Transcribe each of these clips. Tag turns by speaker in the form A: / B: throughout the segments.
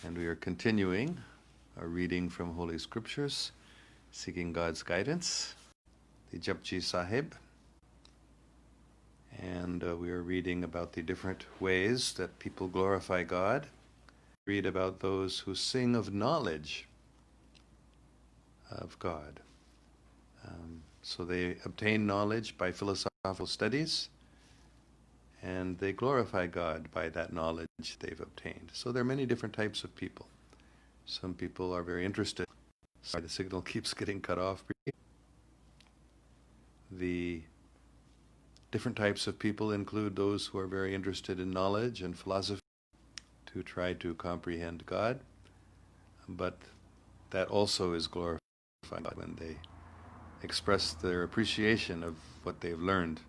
A: And we are continuing our reading from Holy Scriptures, seeking God's guidance, the Japji Sahib. And we are reading about the different ways that people glorify God. Read about those who sing of knowledge of God. So they obtain knowledge by philosophical studies, and they glorify God by that knowledge they've obtained. So there are many different types of people. Some people are very interested. Sorry, the signal keeps getting cut off. The different types of people include those who are very interested in knowledge and philosophy to try to comprehend God, but that also is glorified when they express their appreciation of what they've learned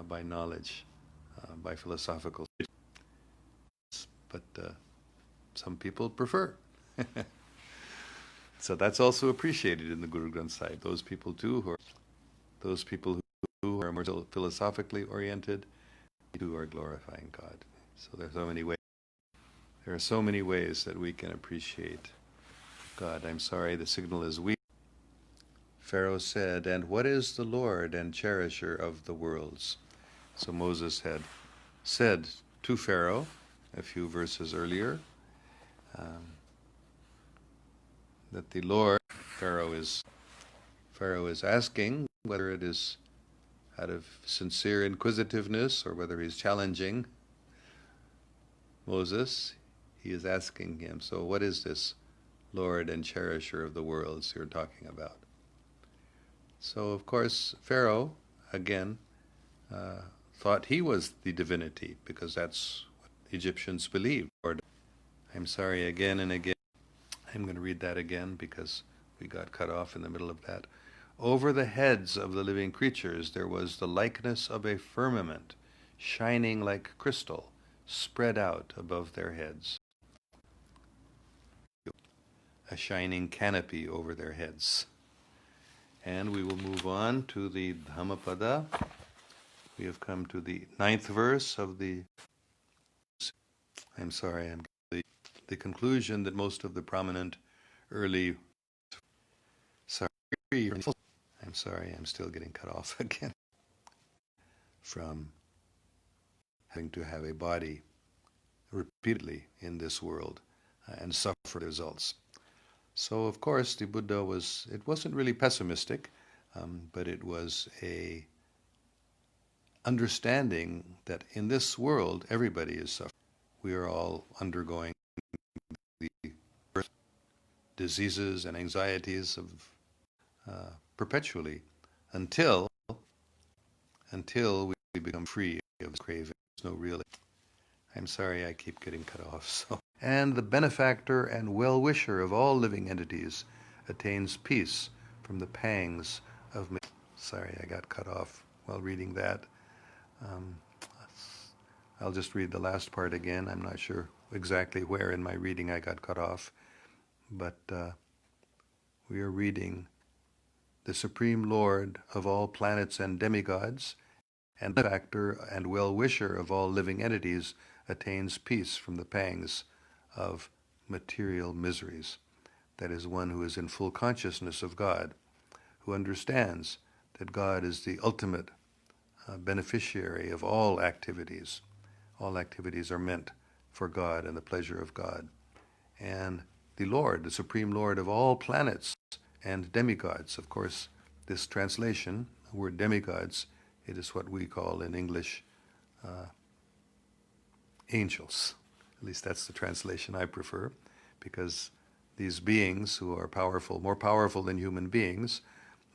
A: by knowledge, by philosophical studies. But some people prefer. So that's also appreciated in the Guru Granth Sahib. Those people too, those people who are more philosophically oriented, who are glorifying God. So there are so many ways. There are so many ways that we can appreciate God. I'm sorry, the signal is weak. Pharaoh said, "And what is the Lord and Cherisher of the worlds?" So Moses had said to Pharaoh a few verses earlier that the Lord, Pharaoh is asking whether it is out of sincere inquisitiveness or whether he's challenging Moses. He is asking him, so what is this Lord and Cherisher of the worlds you're talking about? So, of course, Pharaoh, again, thought he was the divinity, because that's what Egyptians believed. I'm sorry, again and again. I'm going to read that again because we got cut off in the middle of that. Over the heads of the living creatures there was the likeness of a firmament, shining like crystal, spread out above their heads. A shining canopy over their heads. And we will move on to the Dhammapada. We have come to the 9th verse of the... I'm sorry, I'm the conclusion that most of the prominent early... I'm sorry, I'm still getting cut off again. From having to have a body repeatedly in this world and suffer the results. So, of course, the Buddha it wasn't really pessimistic, but it was a understanding that in this world, everybody is suffering. We are all undergoing the diseases and anxieties of perpetually until we become free of this craving. There's no real... I'm sorry, I keep getting cut off. So, and the benefactor and well-wisher of all living entities attains peace from the pangs of... Sorry, I got cut off while reading that. I'll just read the last part again. I'm not sure exactly where in my reading I got cut off, but we are reading, "The Supreme Lord of all planets and demigods, and benefactor and well-wisher of all living entities, attains peace from the pangs of material miseries." That is one who is in full consciousness of God, who understands that God is the ultimate beneficiary of all activities. All activities are meant for God and the pleasure of God. And the Lord, the Supreme Lord of all planets and demigods. Of course, this translation, the word demigods, it is what we call in English angels. At least that's the translation I prefer, because these beings who are powerful, more powerful than human beings,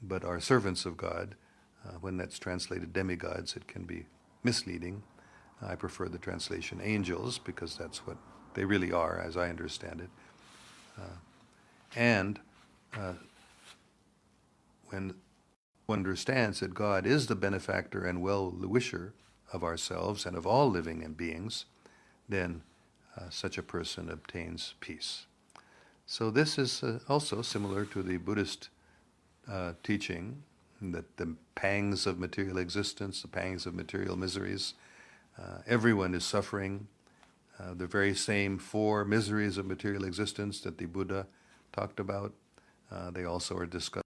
A: but are servants of God, when that's translated demigods, it can be misleading. I prefer the translation angels, because that's what they really are, as I understand it. When one understands that God is the benefactor and well-wisher of ourselves and of all living and beings, then such a person obtains peace. So this is also similar to the Buddhist teaching that the pangs of material existence, the pangs of material miseries, everyone is suffering The very same four miseries of material existence that the Buddha talked about, they also are discussed,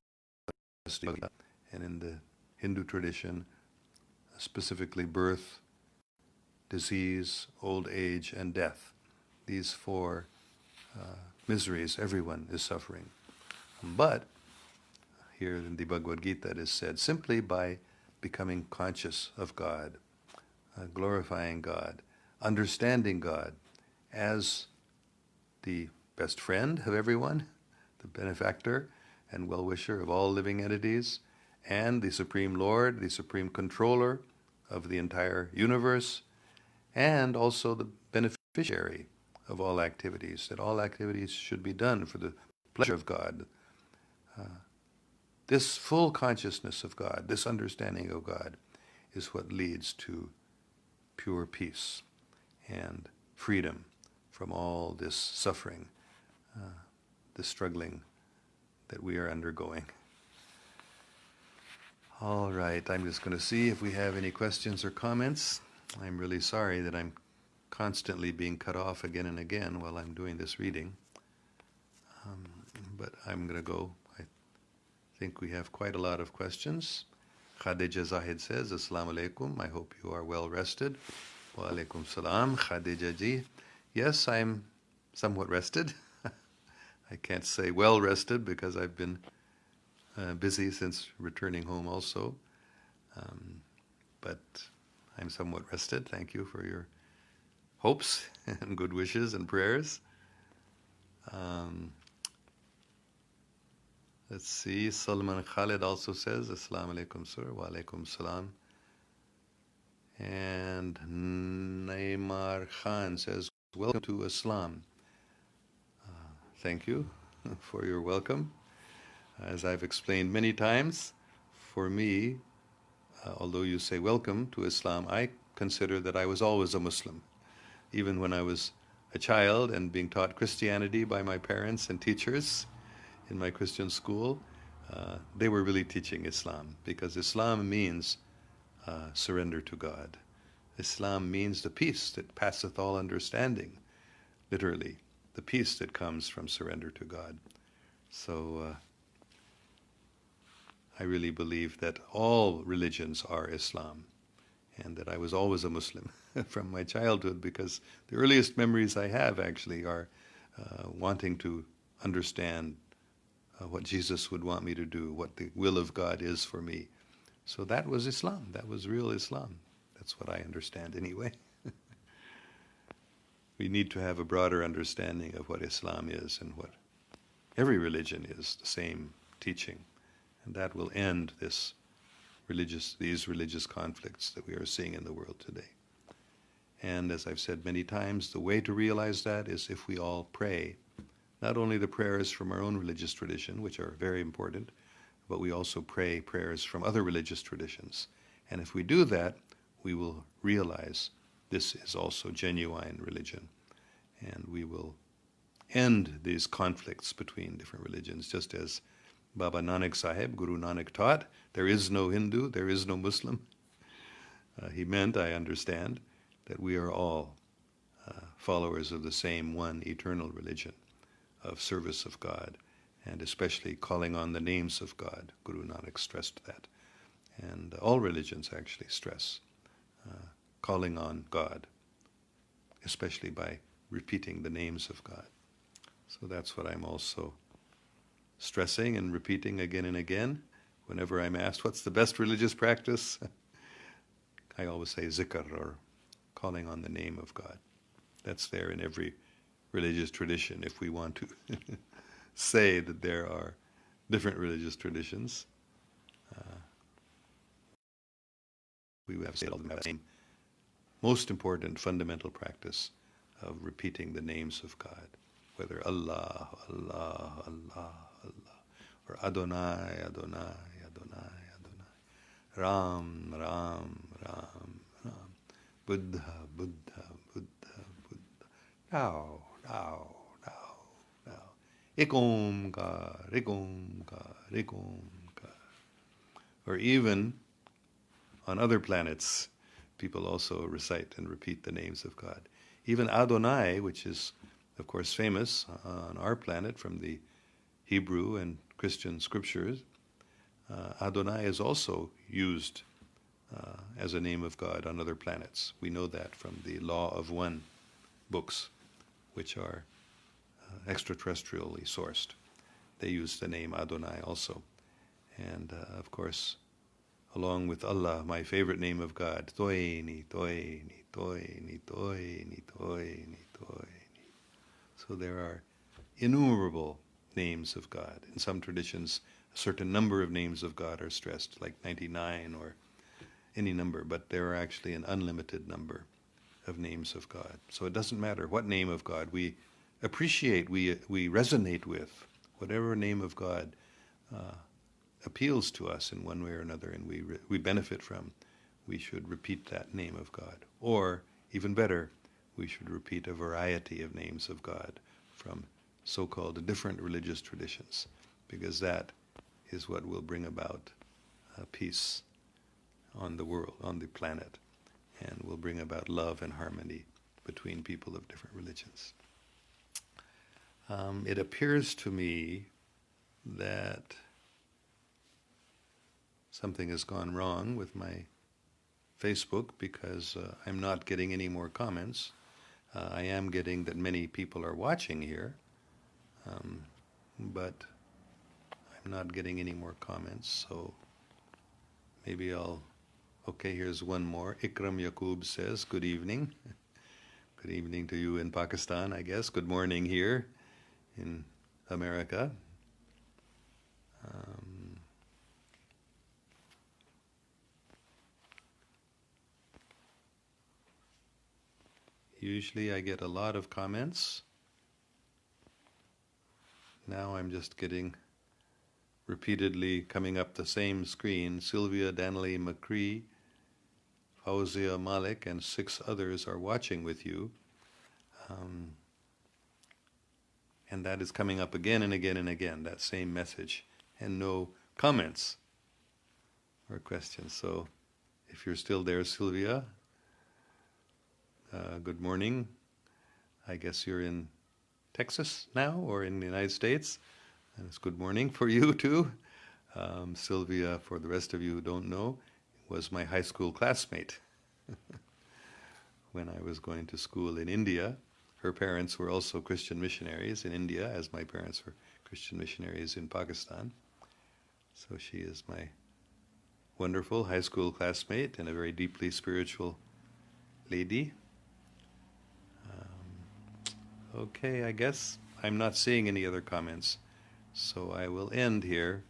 A: and in the Hindu tradition, specifically birth, disease, old age, and death. These four miseries everyone is suffering. But here in the Bhagavad-gita it is said, simply by becoming conscious of God, glorifying God, understanding God as the best friend of everyone, the benefactor and well-wisher of all living entities, and the Supreme Lord, the Supreme Controller of the entire universe, and also the beneficiary of all activities, that all activities should be done for the pleasure of God. This full consciousness of God, this understanding of God, is what leads to pure peace and freedom from all this suffering, this struggling that we are undergoing. All right, I'm just going to see if we have any questions or comments. I'm really sorry that I'm constantly being cut off again and again while I'm doing this reading. But I'm going to go. I think we have quite a lot of questions. Khadija Zahid says, Assalamu alaikum. I hope you are well rested. Wa alaikum salam. Khadija ji. Yes, I'm somewhat rested. I can't say well rested because I've been busy since returning home also. But I'm somewhat rested. Thank you for your hopes and good wishes and prayers. Let's see, Salman Khalid also says, Assalamu alaikum, sir. Wa alaikum salam. And Naimar Khan says, welcome to Islam. Thank you for your welcome. As I've explained many times, for me, although you say welcome to Islam, I consider that I was always a Muslim. Even when I was a child and being taught Christianity by my parents and teachers in my Christian school, they were really teaching Islam, because Islam means surrender to God. Islam means the peace that passeth all understanding, literally, the peace that comes from surrender to God. So I really believe that all religions are Islam, and that I was always a Muslim from my childhood, because the earliest memories I have actually are wanting to understand what Jesus would want me to do, what the will of God is for me. So that was Islam. That was real Islam. That's what I understand anyway. We need to have a broader understanding of what Islam is and what every religion is, the same teaching. And that will end these religious conflicts that we are seeing in the world today. And as I've said many times, the way to realize that is if we all pray, not only the prayers from our own religious tradition, which are very important, but we also pray prayers from other religious traditions. And if we do that, we will realize this is also genuine religion. And we will end these conflicts between different religions, just as Baba Nanak Sahib, Guru Nanak taught, there is no Hindu, there is no Muslim. He meant, I understand, that we are all followers of the same one eternal religion of service of God, and especially calling on the names of God. Guru Nanak stressed that. And all religions actually stress calling on God, especially by repeating the names of God. So that's what I'm also stressing and repeating again and again. Whenever I'm asked, what's the best religious practice? I always say zikr, or calling on the name of God. That's there in every religious tradition. If we want to say that there are different religious traditions, we would have to say all of them have the same most important fundamental practice of repeating the names of God, whether Allah, Allah, Allah, Allah, or Adonai, Adonai, Adonai, Adonai, Ram, Ram, Ram, Ram, Buddha, Buddha, Buddha, Buddha, Tao, Tao, Tao, Tao, Ek Omkar, Ek Omkar, Ek Omkar. Or even on other planets, people also recite and repeat the names of God. even Adonai, which is, of course, famous on our planet from the Hebrew and Christian scriptures, Adonai is also used as a name of God on other planets. We know that from the Law of One books, which are extraterrestrially sourced. They use the name Adonai also. And of course, along with Allah, my favorite name of God, Toini, Toini, Toini, Toini, Toini, Toini. So there are innumerable names of God. In some traditions, a certain number of names of God are stressed, like 99 or any number, but there are actually an unlimited number of names of God. So it doesn't matter what name of God we appreciate, we resonate with, whatever name of God appeals to us in one way or another and we benefit from, we should repeat that name of God. Or, even better, we should repeat a variety of names of God from so-called different religious traditions, because that is what will bring about peace on the world, on the planet, and will bring about love and harmony between people of different religions. It appears to me that something has gone wrong with my Facebook, because I'm not getting any more comments. I am getting that many people are watching here, but I'm not getting any more comments, so maybe I'll... Okay, here's one more. Ikram Yaqub says, good evening. Good evening to you in Pakistan, I guess. Good morning here in America. Usually I get a lot of comments. Now I'm just getting repeatedly coming up the same screen. Sylvia Danley McCree, Fauzia Malik, and 6 others are watching with you. And that is coming up again and again and again, that same message, and no comments or questions. So if you're still there, Sylvia, good morning. I guess you're in Texas now, or in the United States. And it's good morning for you too. Sylvia, for the rest of you who don't know, was my high school classmate when I was going to school in India. Her parents were also Christian missionaries in India, as my parents were Christian missionaries in Pakistan. So she is my wonderful high school classmate and a very deeply spiritual lady. Okay, I guess I'm not seeing any other comments, so I will end here.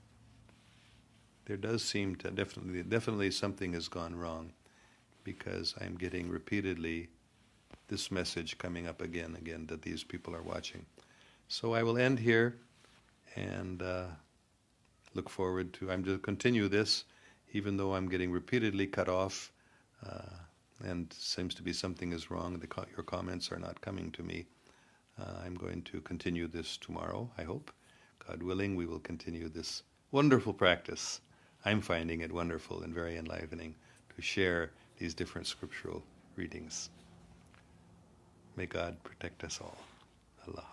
A: There does seem to definitely something has gone wrong, because I'm getting repeatedly this message coming up again that these people are watching. So I will end here and look forward to, I'm going to continue this even though I'm getting repeatedly cut off and seems to be something is wrong. Your comments are not coming to me. I'm going to continue this tomorrow, I hope. God willing, we will continue this wonderful practice. I'm finding it wonderful and very enlivening to share these different scriptural readings. May God protect us all. Allah.